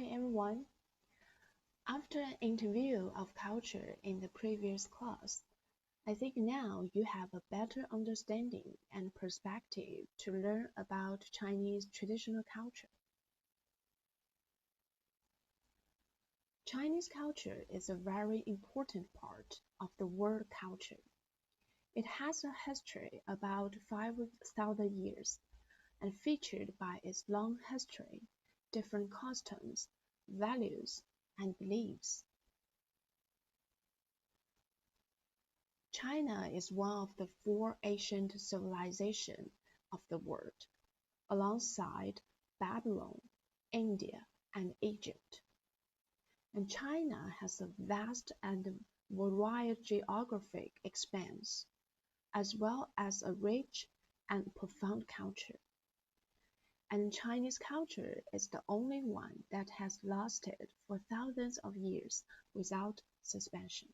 Hi everyone. After an interview of culture in the previous class, I think now you have a better understanding and perspective to learn about Chinese traditional culture. Chinese culture is a very important part of the world culture. It has a history about 5,000 years and featured by its long history, different customs, values, and beliefs. China is one of the four ancient civilizations of the world, alongside Babylon, India, and Egypt. And China has a vast and varied geographic expanse, as well as a rich and profound culture. And Chinese culture is the only one that has lasted for thousands of years without suspension.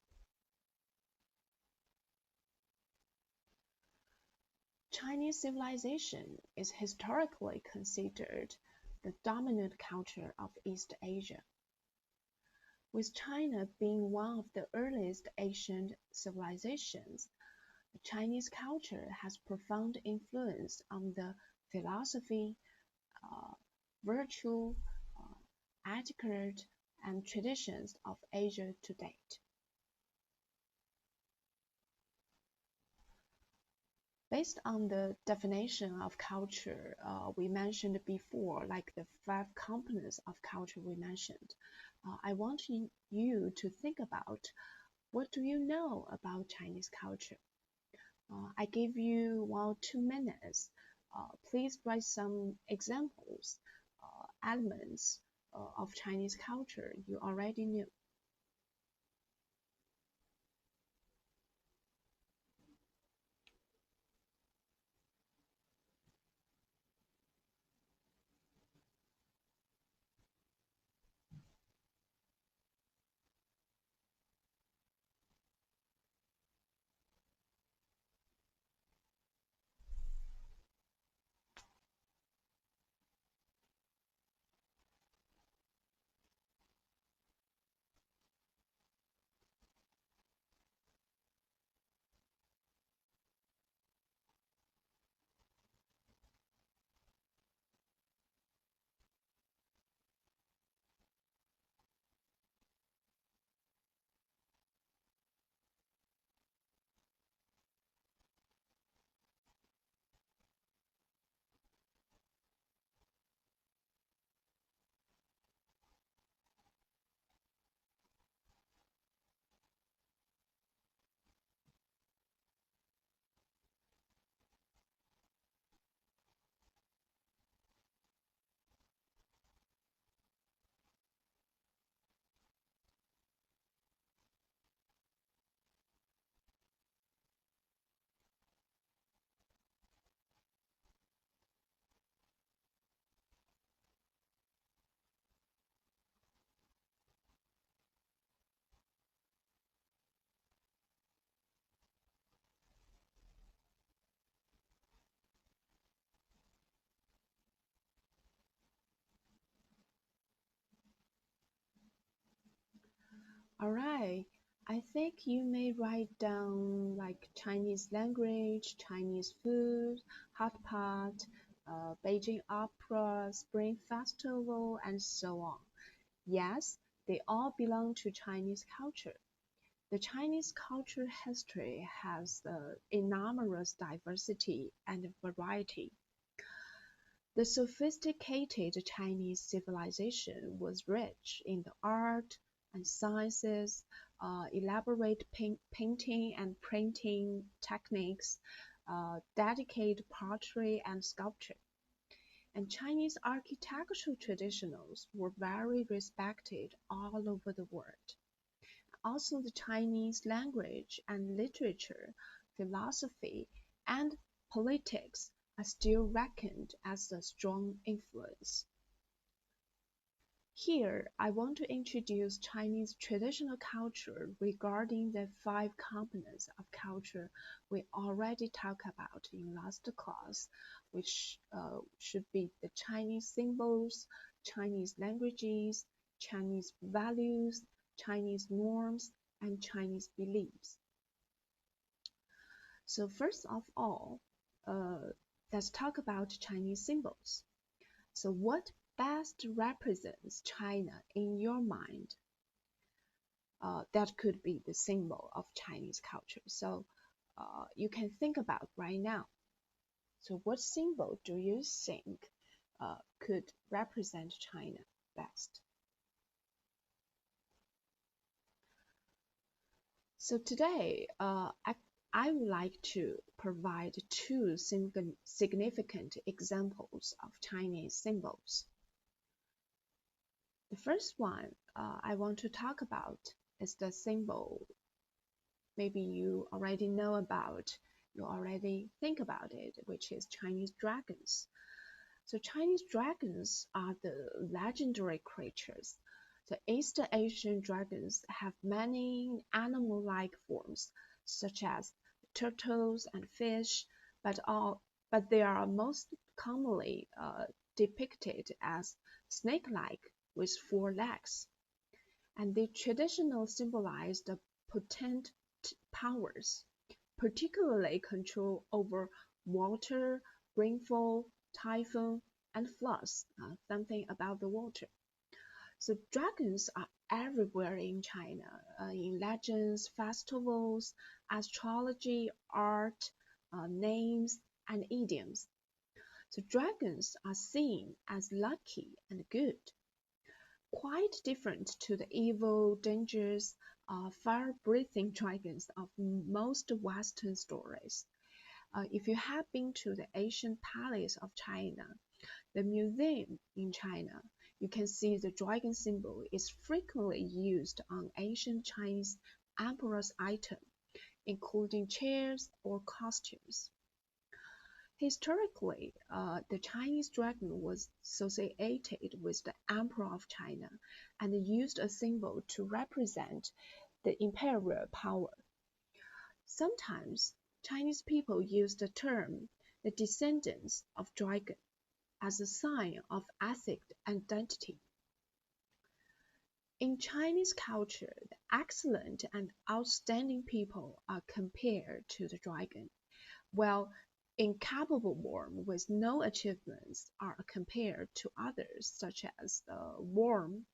Chinese civilization is historically considered the dominant culture of East Asia, with China being one of the earliest ancient civilizations. The Chinese culture has profound influence on the philosophy, uh, virtue, etiquette, and traditions of Asia to date. Based on the definition of culture we mentioned before, like the five components of culture we mentioned, I want you to think about what do you know about Chinese culture. I give you 1 or 2 minutes. Please write some examples, elements of Chinese culture you already knew. Alright, I think you may write down like Chinese language, Chinese food, hot pot, Beijing opera, Spring Festival, and so on. Yes, they all belong to Chinese culture. The Chinese culture history has enormous diversity and variety. The sophisticated Chinese civilization was rich in the art and sciences, elaborate painting and printing techniques, dedicated pottery and sculpture. And Chinese architectural traditions were very respected all over the world. Also, the Chinese language and literature, philosophy, and politics are still reckoned as a strong influence. Here, I want to introduce Chinese traditional culture regarding the five components of culture we already talked about in last class, which should be the Chinese symbols, Chinese languages, Chinese values, Chinese norms, and Chinese beliefs. So first of all, let's talk about Chinese symbols. So what best represents China in your mind? That could be the symbol of Chinese culture. So you can think about right now. So what symbol do you think could represent China best? So today, I would like to provide two significant examples of Chinese symbols. The first one I want to talk about is the symbol maybe you already know about, you already think about it, which is Chinese dragons. So Chinese dragons are the legendary creatures. The East Asian dragons have many animal-like forms, such as turtles and fish, but they are most commonly depicted as snake-like with 4 legs, and they traditionally symbolize the potent powers, particularly control over water, rainfall, typhoon, and floods, something about the water. So dragons are everywhere in China, in legends, festivals, astrology, art, names, and idioms. So dragons are seen as lucky and good, quite different to the evil, dangerous, fire-breathing dragons of most Western stories. If you have been to the ancient palace of China, the museum in China, you can see the dragon symbol is frequently used on ancient Chinese emperor's items, including chairs or costumes. Historically, the Chinese dragon was associated with the Emperor of China and used a symbol to represent the imperial power. Sometimes, Chinese people use the term the descendants of dragon as a sign of ethnic identity. In Chinese culture, the excellent and outstanding people are compared to the dragon, while incapable worm with no achievements are compared to others, such as the worm.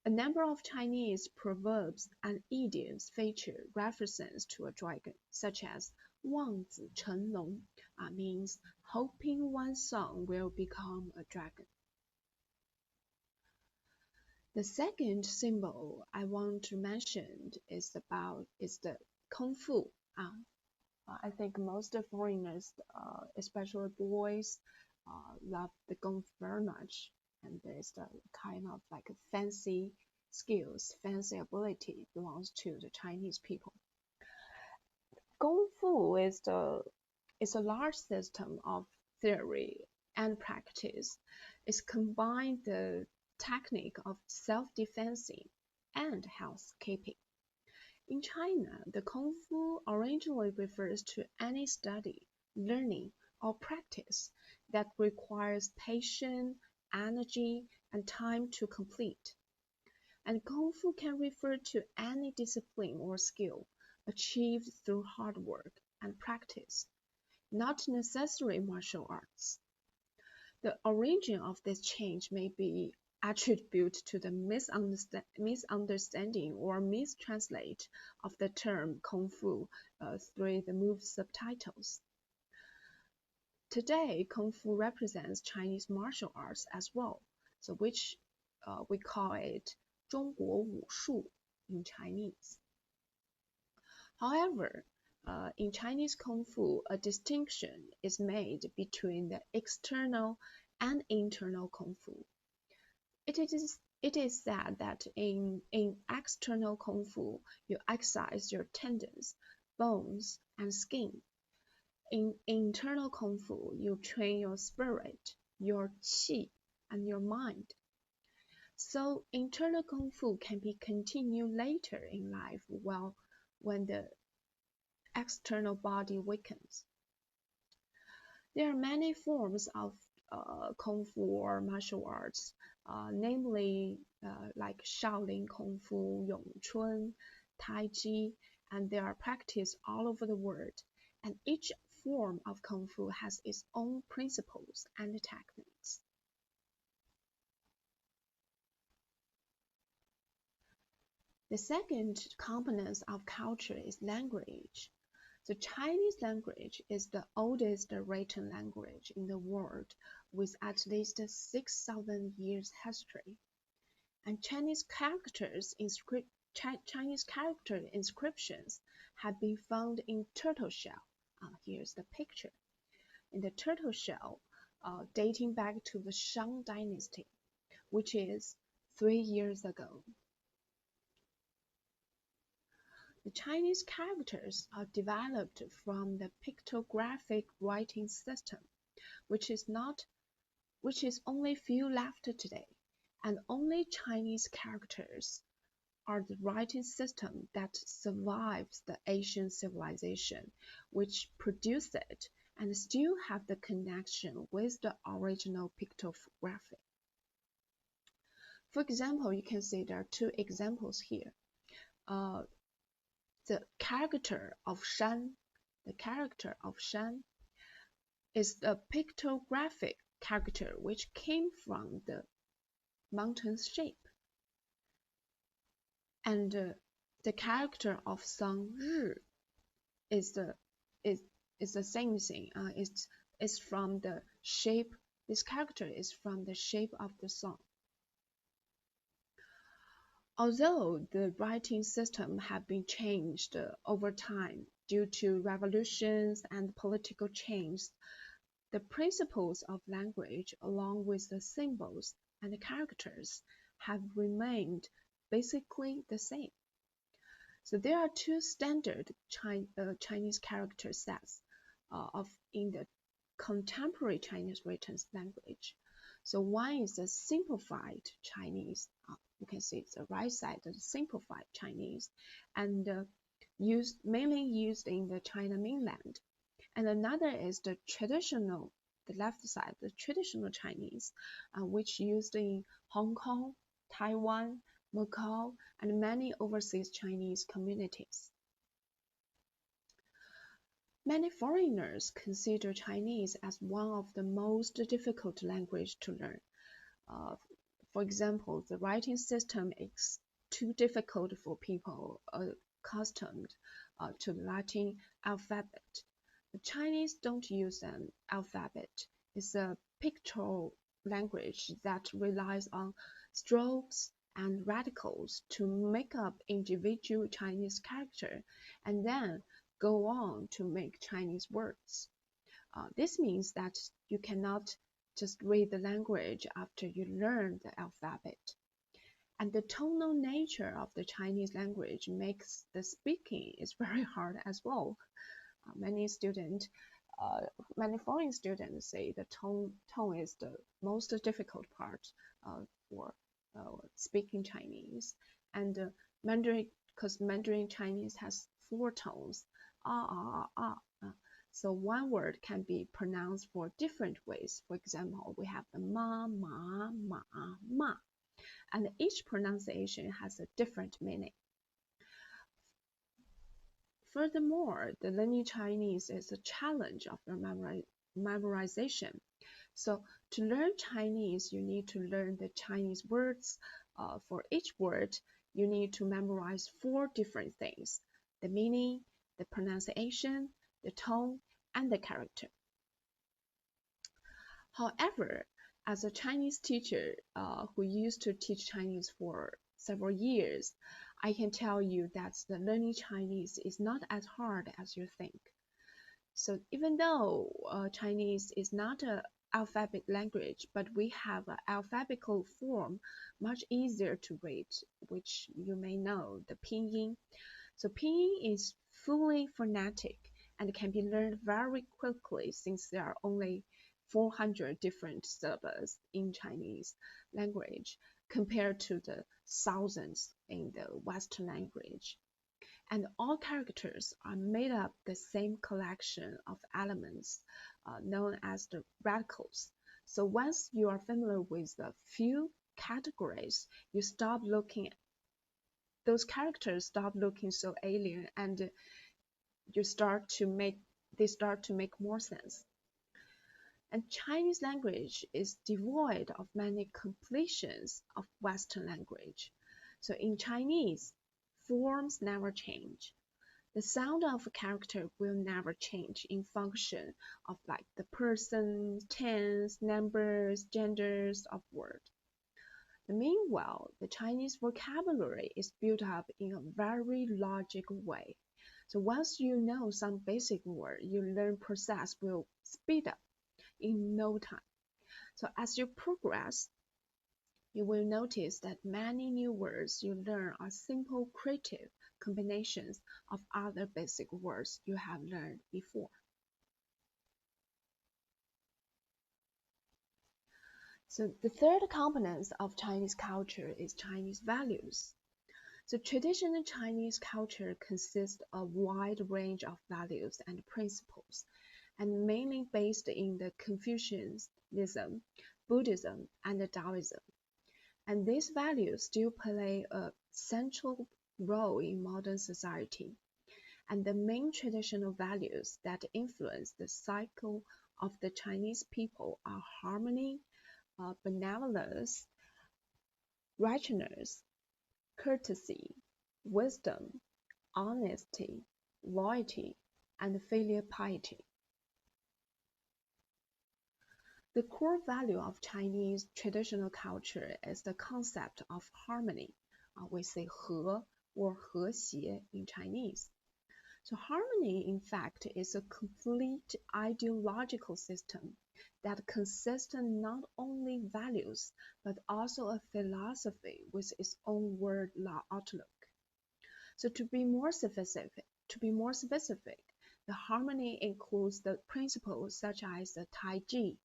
A number of Chinese proverbs and idioms feature references to a dragon, such as 望子成龙, means hoping one's son will become a dragon. The second symbol I want to mention is the Kung Fu. I think most foreigners, especially boys, love the Kung Fu very much, and there's the kind of like fancy skills, fancy ability belongs to the Chinese people. Kung Fu is a large system of theory and practice. It combines the technique of self-defense and housekeeping. In China, the Kung Fu originally refers to any study, learning, or practice that requires patience, energy, and time to complete. And Kung Fu can refer to any discipline or skill achieved through hard work and practice, not necessarily martial arts. The origin of this change may be attributed to the misunderstanding or mistranslate of the term Kung Fu through the movie subtitles. Today, Kung Fu represents Chinese martial arts as well, so which we call it 中国武术 in Chinese. However, in Chinese Kung Fu, a distinction is made between the external and internal Kung Fu. It is said that in external Kung Fu, you exercise your tendons, bones, and skin. In internal Kung Fu, you train your spirit, your qi, and your mind. So internal Kung Fu can be continued later in life when the external body weakens. There are many forms of Kung Fu or martial arts, namely like Shaolin Kung Fu, Yong Chun, Tai Chi, and they are practiced all over the world. And each form of Kung Fu has its own principles and techniques. The second component of culture is language. The Chinese language is the oldest written language in the world, with at least 6,000 years history. And Chinese character inscriptions have been found in turtle shell. Here's the picture. In the turtle shell, dating back to the Shang Dynasty, which is 3 years ago. The Chinese characters are developed from the pictographic writing system, which is only few left today, and only Chinese characters are the writing system that survives the Asian civilization, which produced it and still have the connection with the original pictography. For example, you can see there are two examples here. The character of Shan is a pictographic character which came from the mountain shape. And the character of Sang-ri is the same thing. It's from the shape. This character is from the shape of the sun. Although the writing system have been changed over time due to revolutions and political change, the principles of language, along with the symbols and the characters, have remained basically the same. So there are two standard Chinese character sets in the contemporary Chinese written language. So one is the simplified Chinese. You can see it's the right side, the simplified Chinese, and mainly used in the China mainland. And another is the traditional, the left side, the traditional Chinese, which used in Hong Kong, Taiwan, Macau, and many overseas Chinese communities. Many foreigners consider Chinese as one of the most difficult languages to learn. For example, the writing system is too difficult for people accustomed to the Latin alphabet. The Chinese don't use an alphabet. It's a pictorial language that relies on strokes and radicals to make up individual Chinese character and then go on to make Chinese words. This means that you cannot just read the language after you learn the alphabet. And the tonal nature of the Chinese language makes the speaking is very hard as well. Many foreign students say the tone is the most difficult part for speaking Chinese. And Mandarin, because Mandarin Chinese has 4 tones, so one word can be pronounced for different ways. For example, we have the ma, ma, ma, ma, and each pronunciation has a different meaning. Furthermore, the learning Chinese is a challenge of memorization. So to learn Chinese, you need to learn the Chinese words. For each word, you need to memorize 4 different things: the meaning, the pronunciation, the tone, and the character. However, as a Chinese teacher who used to teach Chinese for several years, I can tell you that the learning Chinese is not as hard as you think. So even though Chinese is not an alphabet language, but we have an alphabetical form much easier to read, which you may know, the pinyin. So pinyin is fully phonetic and can be learned very quickly since there are only 400 different syllables in Chinese language compared to the thousands in the Western language. And all characters are made up the same collection of elements known as the radicals. So once you are familiar with a few categories, you stop looking those characters stop looking so alien, and they start to make more sense. And Chinese language is devoid of many completions of Western language. So in Chinese, forms never change. The sound of a character will never change in function of like the person, tense, numbers, genders of word. Meanwhile, the Chinese vocabulary is built up in a very logical way. So once you know some basic word, your learn process will speed up in no time. So as you progress, you will notice that many new words you learn are simple creative combinations of other basic words you have learned before. So the third component of Chinese culture is Chinese values. So traditional Chinese culture consists of a wide range of values and principles, and mainly based in the Confucianism, Buddhism, and Taoism. And these values still play a central role in modern society. And the main traditional values that influence the cycle of the Chinese people are harmony, benevolence, righteousness, courtesy, wisdom, honesty, loyalty, and filial piety. The core value of Chinese traditional culture is the concept of harmony. We say 和 or 和谐 in Chinese. So harmony, in fact, is a complete ideological system that consists not only values, but also a philosophy with its own world law outlook. So to be more specific, the harmony includes the principles such as the Tai Chi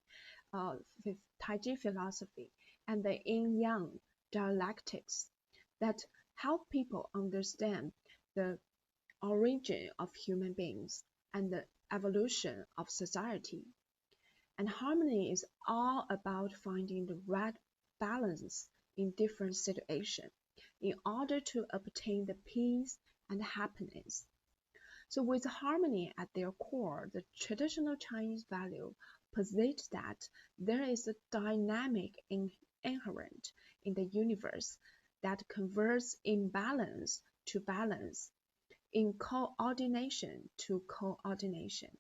philosophy and the yin-yang dialectics that help people understand the origin of human beings and the evolution of society. And harmony is all about finding the right balance in different situations in order to obtain the peace and happiness. So with harmony at their core, the traditional Chinese value posits that there is a dynamic inherent in the universe that converts imbalance to balance, in coordination to coordination,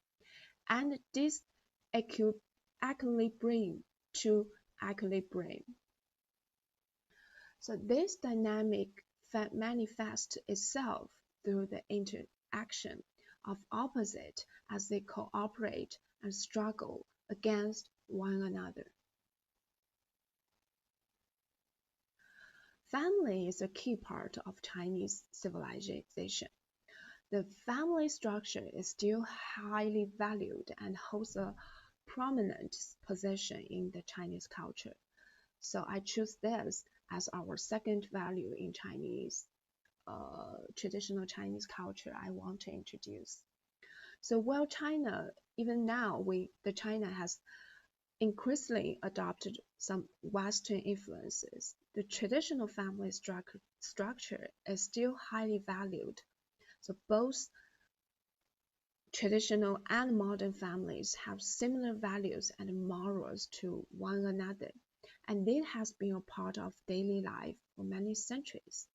and disequilibrium to equilibrium. So this dynamic manifests itself through the interaction of opposites as they cooperate and struggle against one another. Family is a key part of Chinese civilization. The family structure is still highly valued and holds a prominent position in the Chinese culture. So I choose this as our second value in Chinese, traditional Chinese culture I want to introduce. So while China, even now, China has increasingly adopted some Western influences, the traditional family structure is still highly valued. So both traditional and modern families have similar values and morals to one another, and it has been a part of daily life for many centuries.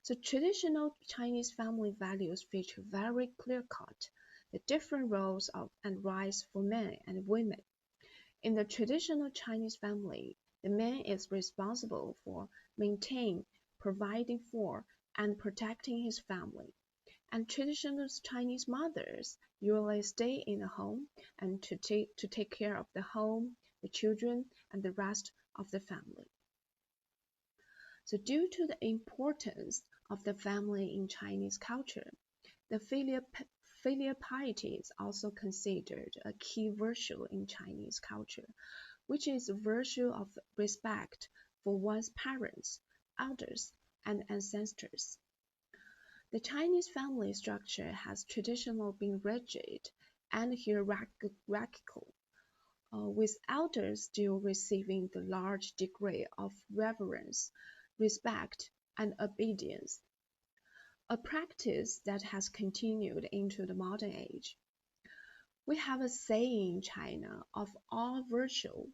So traditional Chinese family values feature very clear-cut the different roles and rights for men and women. In the traditional Chinese family, the man is responsible for maintaining, providing for, and protecting his family. And traditional Chinese mothers usually stay in the home and to take care of the home, the children, and the rest of the family. So due to the importance of the family in Chinese culture, the filial piety is also considered a key virtue in Chinese culture, which is a virtue of respect for one's parents, elders, and ancestors. The Chinese family structure has traditionally been rigid and hierarchical. with elders still receiving the large degree of reverence, respect, and obedience, a practice that has continued into the modern age. We have a saying in China of all virtue,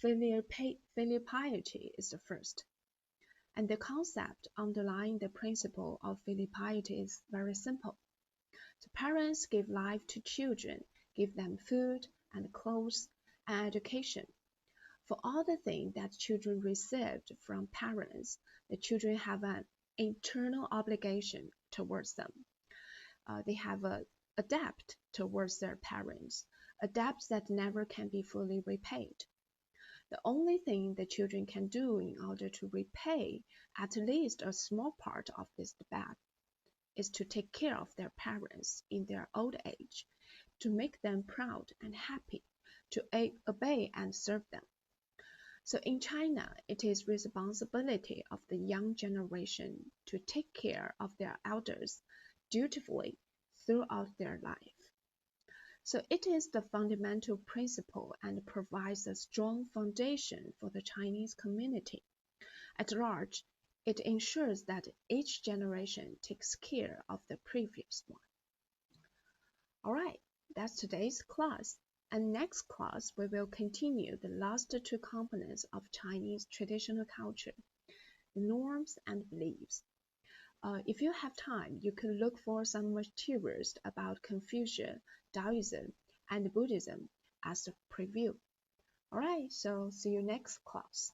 filial piety is the first. And the concept underlying the principle of filial piety is very simple. The parents give life to children, give them food and clothes and education. For all the things that children received from parents, the children have an internal obligation towards them. They have a debt towards their parents, a debt that never can be fully repaid. The only thing the children can do in order to repay at least a small part of this debt is to take care of their parents in their old age, to make them proud and happy, to obey and serve them. So in China, it is responsibility of the young generation to take care of their elders dutifully throughout their life. So it is the fundamental principle and provides a strong foundation for the Chinese community. At large, it ensures that each generation takes care of the previous one. Alright, that's today's class. And next class, we will continue the last two components of Chinese traditional culture, norms and beliefs. If you have time, you can look for some materials about Confucius, Taoism, and Buddhism as a preview. Alright, so see you next class.